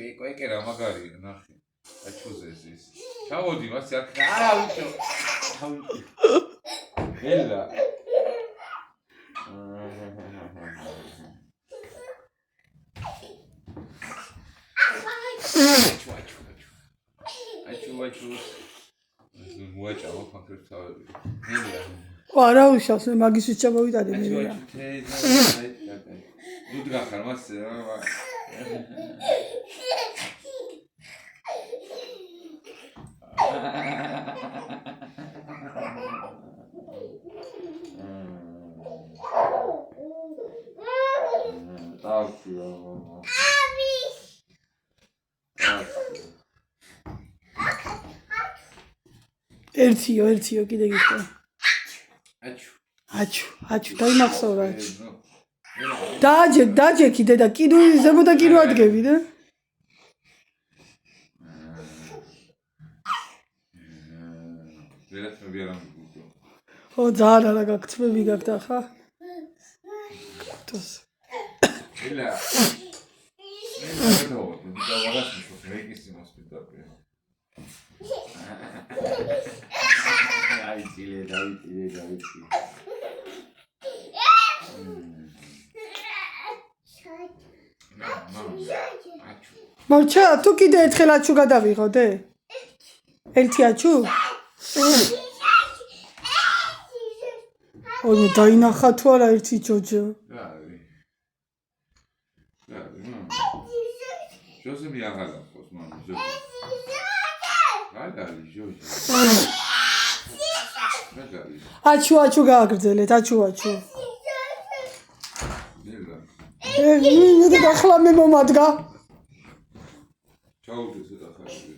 ეკე რა მაგარია ნახე. აჩუზე ზის. ჩავოდი მას არ არა ვიჭო. ელა. აჩუ. მოაჭამა კონკრეტ თავები. ელა. არა უშავს მე მაგისთვის ჩამოვიტანე მე რა. ნუ დგახარ მას ერთიო კიდე გიქო. აჩუ დაიმახსოვრა. დაჯე კიდე და კიდე ზემოდა კიდე ადგები და. ვერაფერი არ ამბობ. ო ძალიან არა გაქცმები გაკდა ხა? თოს. ელა. მე და ვაღაც მისო რეგისტროს პიტაპე. აი წილე დავიტი. მოჩა თუ კიდე ერთხელ აჩუ გადავიღოდე? ერთი აჩუ? ой დაინახა თუ არა ერთი ჯოჯო. ჯოზე მე აღარ აქვს მამა ჯოზე. მაგარი ჯოჯო. მაგარი. აჩუ გააგრძელეთ აჩუ. მე და ახლა მე მომადგა. ჩაუდეს და ხარ.